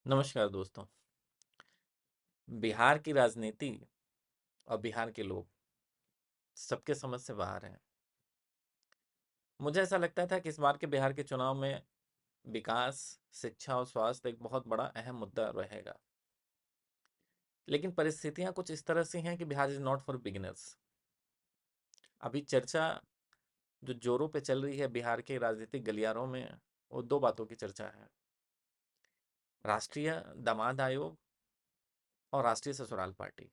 नमस्कार दोस्तों। बिहार की राजनीति और बिहार के लोग सबके समझ से बाहर हैं। मुझे ऐसा लगता था कि इस बार के बिहार के चुनाव में विकास, शिक्षा और स्वास्थ्य एक बहुत बड़ा अहम मुद्दा रहेगा। लेकिन परिस्थितियां कुछ इस तरह से हैं कि Bihar is not for beginners. अभी चर्चा जो जोरों पे चल रही है बिहार के राजनीतिक गलियारों में, वो दो बातों की चर्चा है: राष्ट्रीय दामाद आयोग और राष्ट्रीय ससुराल पार्टी।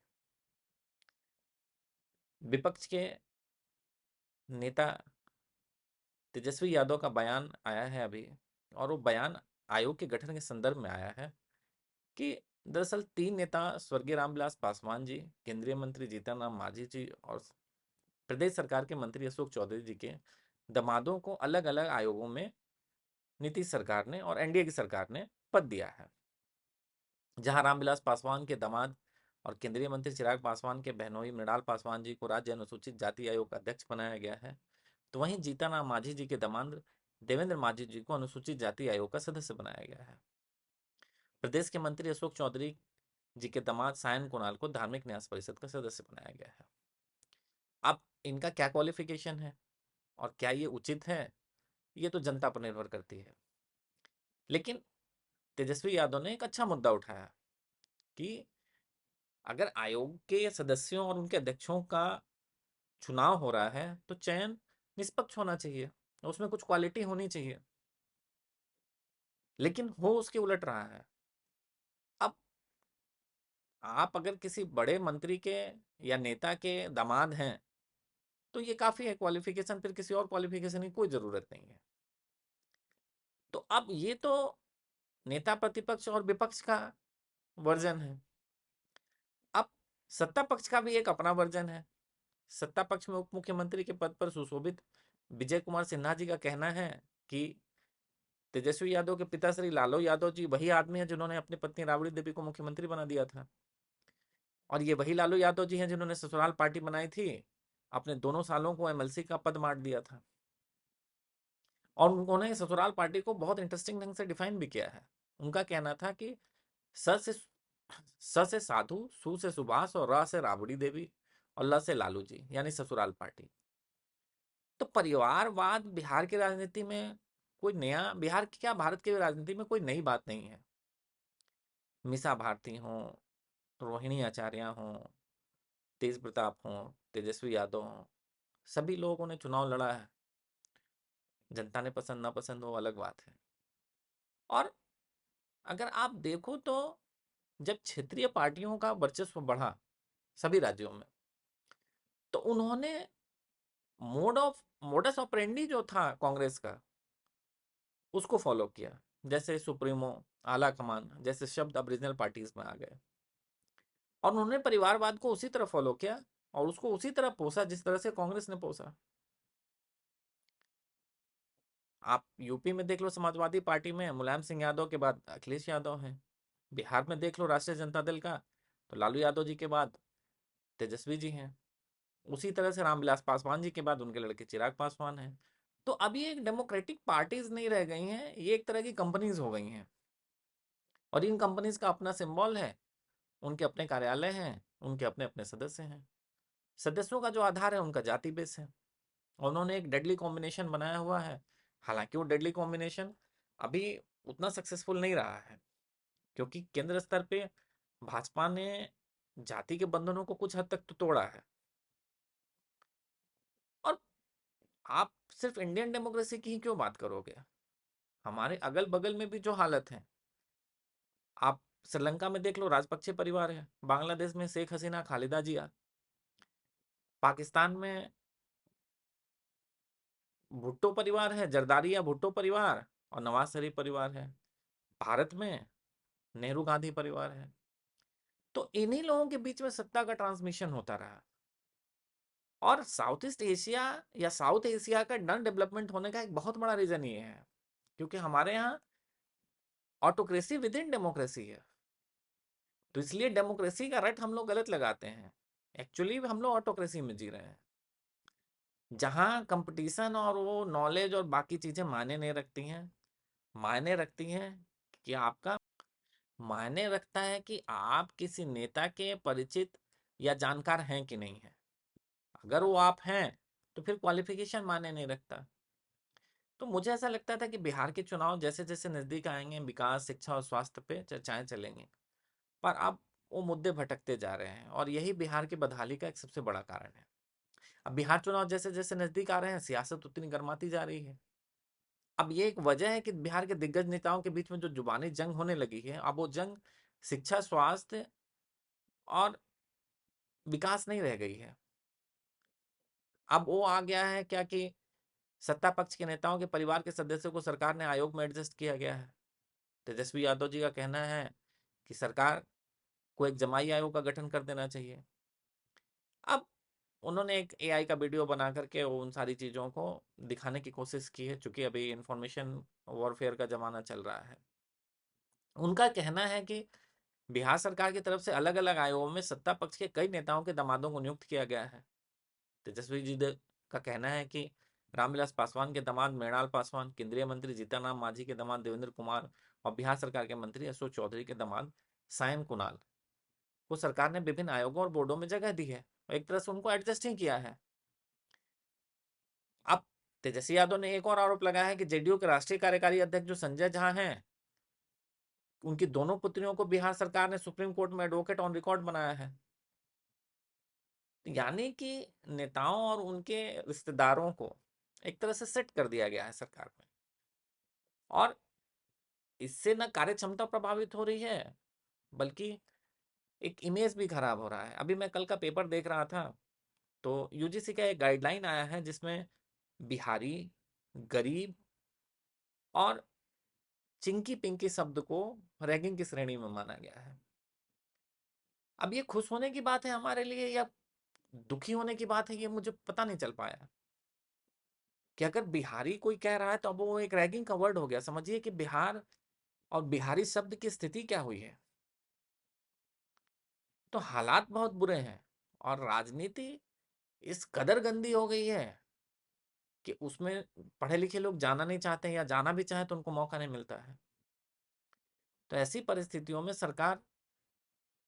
विपक्ष के नेता तेजस्वी यादव का बयान आया है अभी, और वो बयान आयोग के गठन के संदर्भ में आया है कि दरअसल तीन नेता स्वर्गीय रामविलास पासवान जी, केंद्रीय मंत्री जीतन राम मांझी जी और प्रदेश सरकार के मंत्री अशोक चौधरी जी के दामादों को अलग अलग आयोगों में नीतीश सरकार ने और एनडीए की सरकार ने पद दिया है। जहां रामविलास पासवान के दामाद और केंद्रीय मंत्री चिराग पासवान के बहनोई मृणाल पासवान जी को राज्य अनुसूचित जाति आयोग का अध्यक्ष बनाया गया है, तो वहीं जीतन राम मांझी जी के दामाद देवेंद्र मांझी जी को अनुसूचित जाति आयोग का सदस्य बनाया गया है। प्रदेश के मंत्री अशोक चौधरी जी के दामाद सायन कुणाल को धार्मिक न्यास परिषद का सदस्य बनाया गया है। अब इनका क्या क्वालिफिकेशन है और क्या ये उचित है, ये तो जनता पर निर्भर करती है। लेकिन तेजस्वी यादव ने एक अच्छा मुद्दा उठाया कि अगर आयोग के सदस्यों और उनके अध्यक्षों का चुनाव हो रहा है तो चयन निष्पक्ष होना चाहिए, उसमें कुछ क्वालिटी होनी चाहिए। लेकिन हो उसके उलट रहा है। अब आप अगर किसी बड़े मंत्री के या नेता के दामाद हैं तो ये काफी है क्वालिफिकेशन, फिर किसी और क्वालिफिकेशन की कोई जरूरत नहीं है। तो अब ये तो नेता प्रतिपक्ष और विपक्ष का वर्जन है। अब सत्ता पक्ष का भी एक अपना वर्जन है। सत्ता पक्ष में उप मुख्यमंत्री के पद पर सुशोभित विजय कुमार सिन्हा जी का कहना है कि तेजस्वी यादव के पिता श्री लालू यादव जी वही आदमी है जिन्होंने अपनी पत्नी राबड़ी देवी को मुख्यमंत्री बना दिया था, और ये वही लालू यादव जी हैं जिन्होंने ससुराल पार्टी बनाई थी, अपने दोनों सालों को एमएलसी का पद बांट दिया था। और उन्होंने ससुराल पार्टी को बहुत इंटरेस्टिंग ढंग से डिफाइन भी किया है। उनका कहना था कि स से स से साधु, सु से सुभाष और र से राबड़ी देवी और ल से लालू जी, यानी ससुराल पार्टी। तो परिवारवाद बिहार की राजनीति में कोई नया, बिहार की क्या भारत की राजनीति में कोई नई बात नहीं है। मीसा भारती हों, रोहिणी आचार्य हों, तेज प्रताप हों, तेजस्वी यादव हों, सभी लोगों ने चुनाव लड़ा है। जनता ने पसंद ना पसंद वो अलग बात है। और अगर आप देखो तो जब क्षेत्रीय पार्टियों का वर्चस्व बढ़ा सभी राज्यों में, तो उन्होंने मोडस ऑपरेंडी जो था कांग्रेस का, उसको फॉलो किया। जैसे सुप्रीमो, आला कमान जैसे शब्द अब रीजनल पार्टीज में आ गए, और उन्होंने परिवारवाद को उसी तरह फॉलो किया और उसको उसी तरह पोसा जिस तरह से कांग्रेस ने पोसा। आप यूपी में देख लो, समाजवादी पार्टी में मुलायम सिंह यादव के बाद अखिलेश यादव हैं। बिहार में देख लो राष्ट्रीय जनता दल का, तो लालू यादव जी के बाद तेजस्वी जी हैं। उसी तरह से रामविलास पासवान जी के बाद उनके लड़के चिराग पासवान हैं। तो अब ये एक डेमोक्रेटिक पार्टीज नहीं रह गई हैं, ये एक तरह की कंपनीज हो गई हैं। और इन कंपनीज का अपना सिंबल है, उनके अपने कार्यालय हैं, उनके अपने अपने सदस्य हैं। सदस्यों का जो आधार है उनका जाति बेस है, और उन्होंने एक डेडली कॉम्बिनेशन बनाया हुआ है। हालांकि वो डेडली कॉम्बिनेशन अभी उतना सक्सेसफुल नहीं रहा है, क्योंकि केंद्र स्तर पे भाजपा ने जाति के बंधनों को कुछ हद तक तो तोड़ा है। और आप सिर्फ इंडियन डेमोक्रेसी की ही क्यों बात करोगे, हमारे अगल बगल में भी जो हालत है, आप श्रीलंका में देख लो, राजपक्षे परिवार है। बांग्लादेश में शेख हसीना खालिदा जिया। पाकिस्तान में भुट्टो परिवार है, जरदारी भुट्टो परिवार और नवाज शरीफ परिवार है। भारत में नेहरू गांधी परिवार है। तो इन्हीं लोगों के बीच में सत्ता का ट्रांसमिशन होता रहा। और साउथ ईस्ट एशिया या साउथ एशिया का नॉन डेवलपमेंट होने का एक बहुत बड़ा रीजन ये है, क्योंकि हमारे यहाँ ऑटोक्रेसी विद इन डेमोक्रेसी है। तो इसलिए डेमोक्रेसी का रट हम लोग गलत लगाते हैं। एक्चुअली हम लोग ऑटोक्रेसी में जी रहे हैं, जहाँ कंपटीशन और वो नॉलेज और बाकी चीजें मायने नहीं रखती हैं। मायने रखती हैं कि आपका मायने रखता है कि आप किसी नेता के परिचित या जानकार हैं कि नहीं है। अगर वो आप हैं तो फिर क्वालिफिकेशन मायने नहीं रखता। तो मुझे ऐसा लगता था कि बिहार के चुनाव जैसे जैसे नजदीक आएंगे, विकास, शिक्षा और स्वास्थ्य पे चर्चाएं चलेंगी, पर अब वो मुद्दे भटकते जा रहे हैं और यही बिहार की बदहाली का एक सबसे बड़ा कारण है। अब बिहार चुनाव जैसे जैसे नजदीक आ रहे हैं, सियासत उतनी गर्माती जा रही है। अब ये एक वजह है कि बिहार के दिग्गज नेताओं के बीच में जो जुबानी जंग होने लगी है, अब वो जंग शिक्षा, स्वास्थ्य और विकास नहीं रह गई है। अब वो आ गया है क्या कि सत्ता पक्ष के नेताओं के परिवार के सदस्यों को सरकार ने आयोग में एडजस्ट किया गया है। तेजस्वी यादव जी का कहना है कि सरकार को एक जमाई आयोग का गठन कर देना चाहिए। अब उन्होंने एक एआई का वीडियो बना करके उन सारी चीज़ों को दिखाने की कोशिश की है, चूंकि अभी इंफॉर्मेशन वॉरफेयर का जमाना चल रहा है। उनका कहना है कि बिहार सरकार की तरफ से अलग अलग आयोगों में सत्ता पक्ष के कई नेताओं के दामादों को नियुक्त किया गया है। तेजस्वी जी का कहना है कि रामविलास पासवान के दामाद मृणाल पासवान, केंद्रीय मंत्री जीतन राम मांझी के दामाद देवेंद्र कुमार और बिहार सरकार के मंत्री अशोक चौधरी के दामाद सायन कुणाल को सरकार ने विभिन्न आयोगों और बोर्डों में जगह दी है और एक तरह से उनको एडजस्ट ही किया है। अब तेजस्वी यादव ने एक और आरोप लगाया है कि जेडीयू के राष्ट्रीय कार्यकारी अध्यक्ष जो संजय झा हैं, उनकी दोनों पुत्रियों को बिहार सरकार ने सुप्रीम कोर्ट में एडवोकेट ऑन रिकॉर्ड बनाया है। यानी कि नेताओं और उनके रिश्तेदारों को एक तरह से सेट कर दिया गया है सरकार में, और इससे न कार्य क्षमता प्रभावित हो रही है, बल्कि एक इमेज भी खराब हो रहा है। अभी मैं कल का पेपर देख रहा था, तो यूजीसी का एक गाइडलाइन आया है जिसमें बिहारी, गरीब और चिंकी पिंकी शब्द को रैगिंग की श्रेणी में माना गया है। अब ये खुश होने की बात है हमारे लिए या दुखी होने की बात है, ये मुझे पता नहीं चल पाया कि अगर बिहारी कोई कह रहा है तो अब वो एक रैगिंग का वर्ड हो गया। समझिए कि बिहार और बिहारी शब्द की स्थिति क्या हुई है। तो हालात बहुत बुरे हैं और राजनीति इस कदर गंदी हो गई है कि उसमें पढ़े लिखे लोग जाना नहीं चाहते हैं, या जाना भी चाहे तो उनको मौका नहीं मिलता है। तो ऐसी परिस्थितियों में सरकार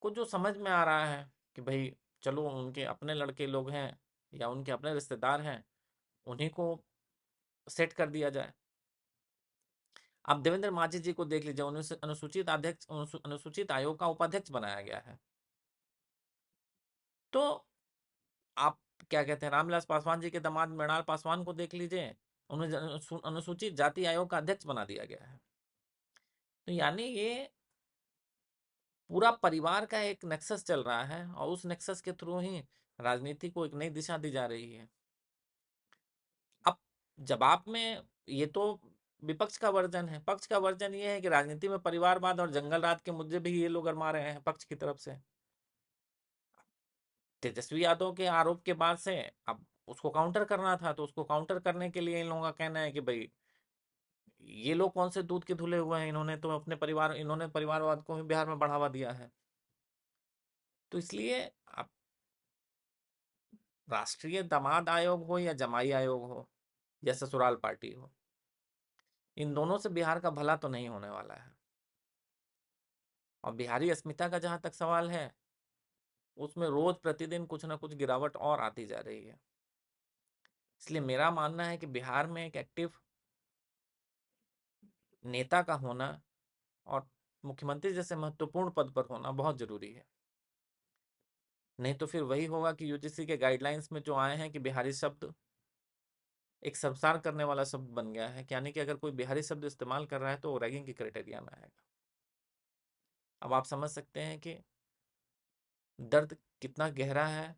को जो समझ में आ रहा है कि भाई चलो उनके अपने लड़के लोग हैं या उनके अपने रिश्तेदार हैं, उन्हीं को सेट कर दिया जाए। आप देवेंद्र माझी जी को देख लीजिए, उन्हें अनुसूचित अध्यक्ष, अनुसूचित आयोग का उपाध्यक्ष बनाया गया है। तो आप क्या कहते हैं, रामविलास पासवान जी के दामाद मृणाल पासवान को देख लीजिए, उन्हें अनुसूचित जाति आयोग का अध्यक्ष बना दिया गया है। तो यानी ये पूरा परिवार का एक नेक्सस चल रहा है और उस नेक्सस के थ्रू ही राजनीति को एक नई दिशा दी जा रही है। अब जवाब में ये तो विपक्ष का वर्जन है, पक्ष का वर्जन ये है कि राजनीति में परिवारवाद और जंगल राज के मुद्दे भी ये लोग गरमा रहे हैं पक्ष की तरफ से। तेजस्वी यादव के आरोप के बाद से अब उसको काउंटर करना था, तो उसको काउंटर करने के लिए इन लोगों का कहना है कि भाई ये लोग कौन से दूध के धुले हुए हैं, इन्होंने परिवारवाद को ही बिहार में बढ़ावा दिया है। तो इसलिए अब राष्ट्रीय दामाद आयोग हो या जमाई आयोग हो या ससुराल पार्टी हो, इन दोनों से बिहार का भला तो नहीं होने वाला है। और बिहारी अस्मिता का जहां तक सवाल है, उसमें रोज प्रतिदिन कुछ ना कुछ गिरावट और आती जा रही है। इसलिए मेरा मानना है कि बिहार में एक एक्टिव नेता का होना और मुख्यमंत्री जैसे महत्वपूर्ण पद पर होना बहुत जरूरी है। नहीं तो फिर वही होगा कि यूजीसी के गाइडलाइंस में जो आए हैं कि बिहारी शब्द एक संसार करने वाला शब्द बन गया है, यानी कि अगर कोई बिहारी शब्द इस्तेमाल कर रहा है तो वो रैगिंग की क्राइटेरिया में आएगा। अब आप समझ सकते हैं कि दर्द कितना गहरा है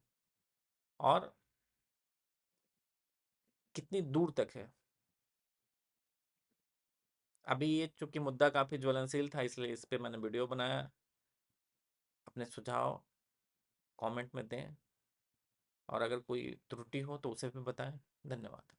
और कितनी दूर तक है। अभी ये चूंकि मुद्दा काफी ज्वलनशील था, इसलिए इस पे मैंने वीडियो बनाया। अपने सुझाव कमेंट में दें और अगर कोई त्रुटि हो तो उसे भी बताएं। धन्यवाद।